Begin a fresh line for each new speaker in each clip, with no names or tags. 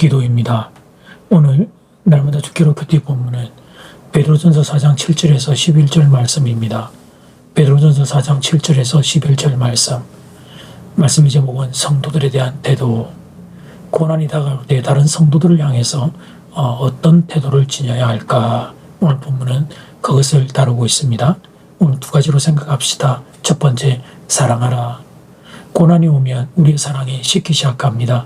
기도입니다. 오늘 날마다 주기로 큐티 본문은 베드로전서 4장 7절에서 11절 말씀입니다. 베드로전서 4장 7절에서 11절 말씀의 제목은 성도들에 대한 태도. 고난이 다가올 때 다른 성도들을 향해서 어떤 태도를 지녀야 할까? 오늘 본문은 그것을 다루고 있습니다. 오늘 두 가지로 생각합시다. 첫 번째, 사랑하라. 고난이 오면 우리의 사랑이 식기 시작합니다.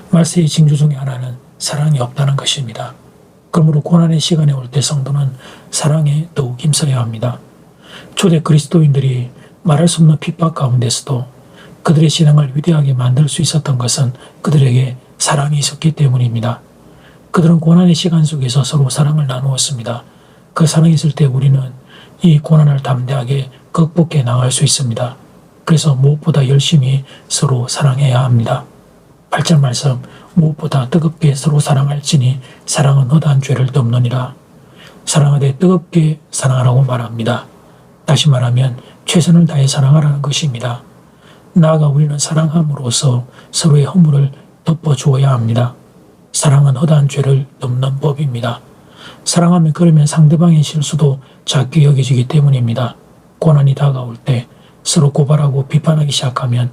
말세의 징조 중에 하나는 사랑이 없다는 것입니다. 그러므로 고난의 시간에 올 때 성도는 사랑에 더욱 힘써야 합니다. 초대 그리스도인들이 말할 수 없는 핍박 가운데서도 그들의 신앙을 위대하게 만들 수 있었던 것은 그들에게 사랑이 있었기 때문입니다. 그들은 고난의 시간 속에서 서로 사랑을 나누었습니다. 그 사랑이 있을 때 우리는 이 고난을 담대하게 극복해 나갈 수 있습니다. 그래서 무엇보다 열심히 서로 사랑해야 합니다. 8절 말씀, 무엇보다 뜨겁게 서로 사랑할지니 사랑은 허다한 죄를 덮느니라. 사랑하되 뜨겁게 사랑하라고 말합니다. 다시 말하면 최선을 다해 사랑하라는 것입니다. 나아가 우리는 사랑함으로써 서로의 허물을 덮어주어야 합니다. 사랑은 허다한 죄를 덮는 법입니다. 사랑하면 그러면 상대방의 실수도 작게 여겨지기 때문입니다. 고난이 다가올 때 서로 고발하고 비판하기 시작하면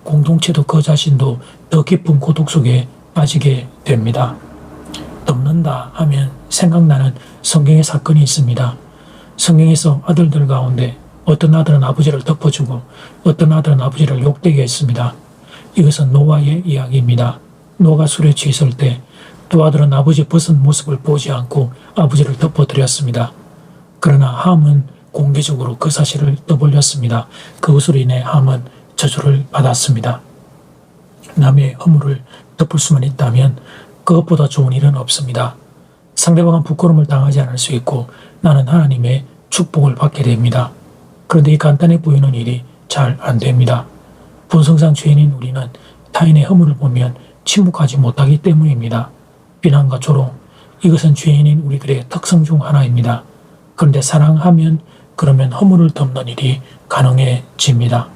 공동체도 그 자신도 더 깊은 고독 속에 빠지게 됩니다. 덮는다 하면 생각나는 성경의 사건이 있습니다. 성경에서 아들들 가운데 어떤 아들은 아버지를 덮어주고 어떤 아들은 아버지를 욕되게 했습니다. 이것은 노아의 이야기입니다. 노아가 술에 취했을 때 두 아들은 아버지 벗은 모습을 보지 않고 아버지를 덮어드렸습니다. 그러나 함은 공개적으로 그 사실을 떠벌렸습니다. 그것으로 인해 함은 저주를 받았습니다. 남의 허물을 덮을 수만 있다면 그것보다 좋은 일은 없습니다. 상대방은 부끄러움을 당하지 않을 수 있고 나는 하나님의 축복을 받게 됩니다. 그런데 이 간단해 보이는 일이 잘 안 됩니다. 본성상 죄인인 우리는 타인의 허물을 보면 침묵하지 못하기 때문입니다. 비난과 조롱, 이것은 죄인인 우리들의 특성 중 하나입니다. 그런데 사랑하면 그러면 허물을 덮는 일이 가능해집니다.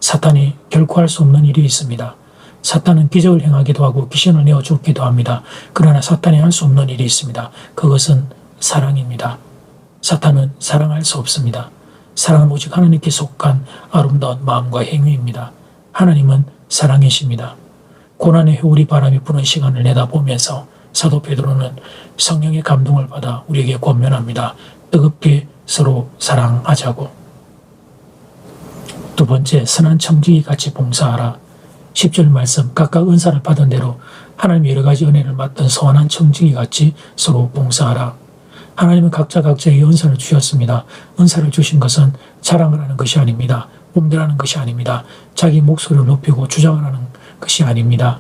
사탄이 결코 할 수 없는 일이 있습니다. 사탄은 기적을 행하기도 하고 귀신을 내어 죽기도 합니다. 그러나 사탄이 할 수 없는 일이 있습니다. 그것은 사랑입니다. 사탄은 사랑할 수 없습니다. 사랑은 오직 하나님께 속한 아름다운 마음과 행위입니다. 하나님은 사랑이십니다. 고난의 회오리 바람이 부는 시간을 내다보면서 사도 베드로는 성령의 감동을 받아 우리에게 권면합니다. 뜨겁게 서로 사랑하자고. 두 번째, 선한 청지기 같이 봉사하라. 10절 말씀, 각각 은사를 받은 대로 하나님의 여러 가지 은혜를 맡은 선한 청지기 같이 서로 봉사하라. 하나님은 각자의 은사를 주셨습니다. 은사를 주신 것은 자랑을 하는 것이 아닙니다. 뽐내라는 것이 아닙니다. 자기 목소리를 높이고 주장을 하는 것이 아닙니다.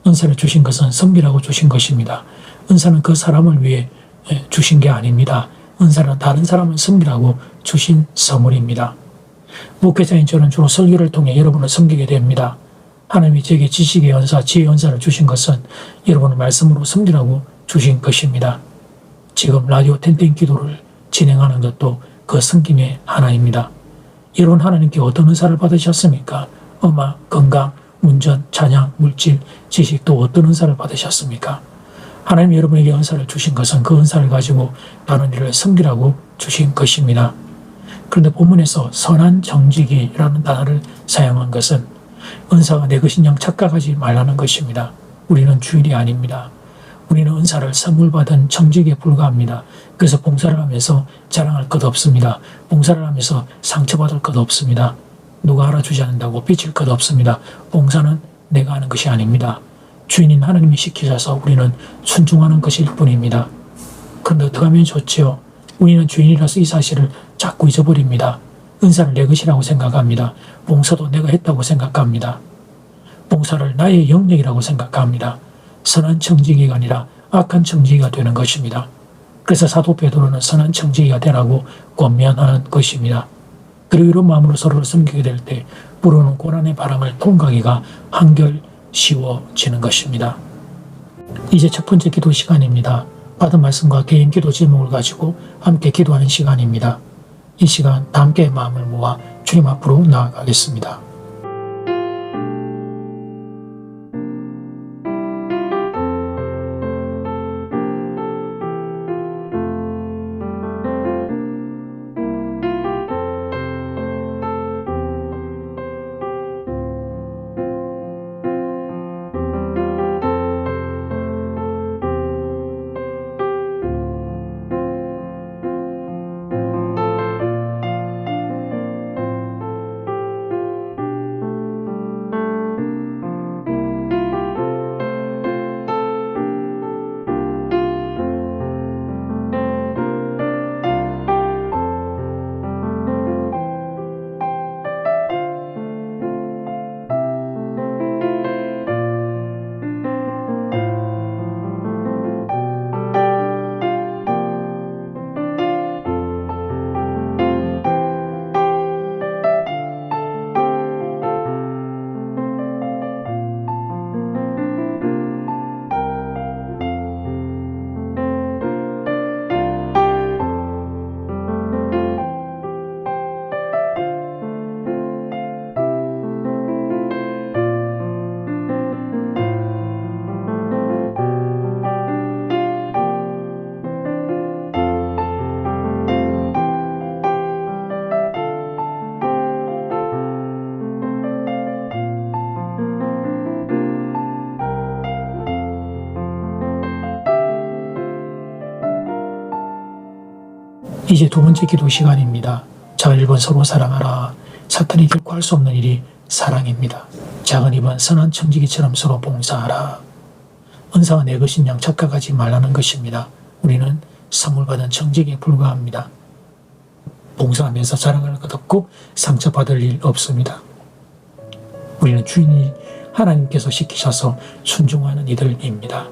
은사를 주신 것은 섬기라고 주신 것입니다. 은사는 그 사람을 위해 주신 게 아닙니다. 은사는 다른 사람을 섬기라고 주신 선물입니다. 목회자인 저는 주로 설교를 통해 여러분을 섬기게 됩니다. 하나님이 제게 지식의 은사, 지혜의 은사를 주신 것은 여러분을 말씀으로 섬기라고 주신 것입니다. 지금 라디오 텐텐 기도를 진행하는 것도 그 섬김의 하나입니다. 여러분 하나님께 어떤 은사를 받으셨습니까? 음악, 건강, 운전, 찬양, 물질, 지식 또 어떤 은사를 받으셨습니까? 하나님 여러분에게 은사를 주신 것은 그 은사를 가지고 다른 일을 섬기라고 주신 것입니다. 그런데 본문에서 선한 정직이라는 단어를 사용한 것은 은사가 내 것인 양 착각하지 말라는 것입니다. 우리는 주일이 아닙니다. 우리는 은사를 선물 받은 정직에 불과합니다. 그래서 봉사를 하면서 자랑할 것 없습니다. 봉사를 하면서 상처받을 것 없습니다. 누가 알아주지 않는다고 삐칠 것 없습니다. 봉사는 내가 하는 것이 아닙니다. 주인인 하나님이 시키셔서 우리는 순종하는 것일 뿐입니다. 그런데 어떻게 하면 좋지요? 우리는 주인이라서 이 사실을 자꾸 잊어버립니다. 은사를 내 것이라고 생각합니다. 봉사도 내가 했다고 생각합니다. 봉사를 나의 영역이라고 생각합니다. 선한 청지기가 아니라 악한 청지기가 되는 것입니다. 그래서 사도 베드로는 선한 청지기가 되라고 권면하는 것입니다. 그리고 이런 마음으로 서로를 섬기게 될 때 불어오는 고난의 바람을 통과하기가 한결 쉬워지는 것입니다. 이제 첫 번째 기도 시간입니다. 받은 말씀과 개인 기도 제목을 가지고 함께 기도하는 시간입니다. 이 시간 다 함께 마음을 모아 주님 앞으로 나아가겠습니다. 이제 두 번째 기도 시간입니다. 작은 1번 서로 사랑하라. 사탄이 결코 할 수 없는 일이 사랑입니다. 작은 2번 선한 청지기처럼 서로 봉사하라. 은사가 내 것인 양 착각하지 말라는 것입니다. 우리는 선물 받은 청지기에 불과합니다. 봉사하면서 자랑할 것 없고 상처받을 일 없습니다. 우리는 주인이 하나님께서 시키셔서 순종하는 이들입니다.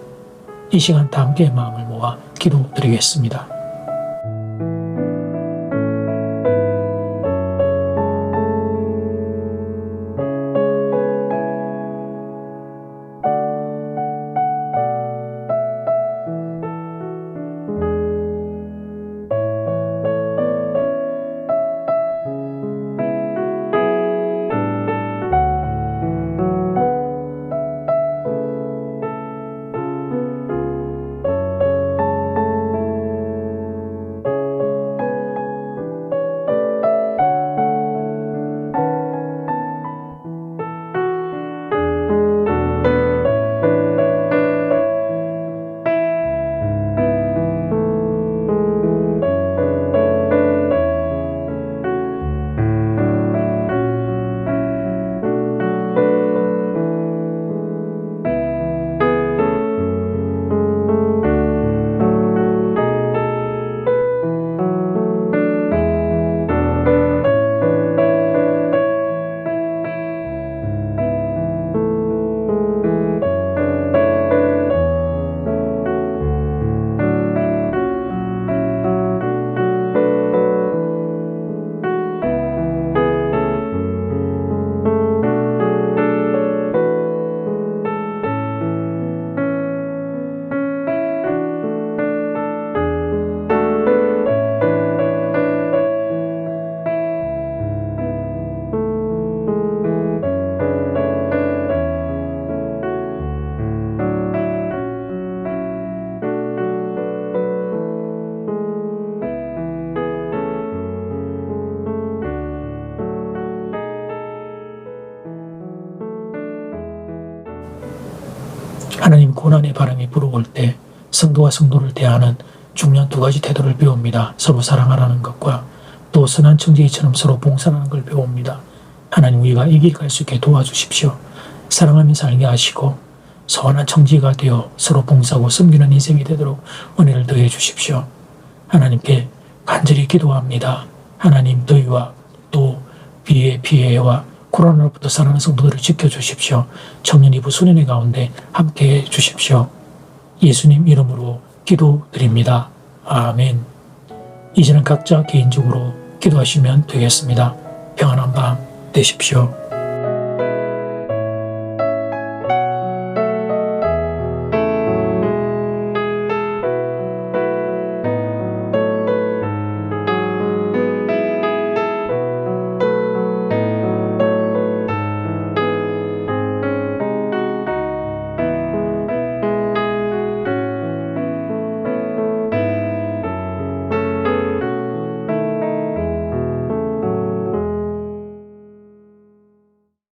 이 시간 다 함께 마음을 모아 기도드리겠습니다. 하나님 고난의 바람이 불어올 때 성도와 성도를 대하는 중요한 두 가지 태도를 배웁니다. 서로 사랑하라는 것과 또 선한 청지기처럼 서로 봉사하는 걸 배웁니다. 하나님 우리가 이 길 갈 수 있게 도와주십시오. 사랑하며 살게 하시고 선한 청지기가 되어 서로 봉사하고 섬기는 인생이 되도록 은혜를 더해 주십시오. 하나님께 간절히 기도합니다. 하나님 더위와 또 비의 피해와 코로나로부터 살아나는 성도들을 지켜주십시오. 청년 이부 수련회 가운데 함께해 주십시오. 예수님 이름으로 기도드립니다. 아멘. 이제는 각자 개인적으로 기도하시면 되겠습니다. 평안한 밤 되십시오.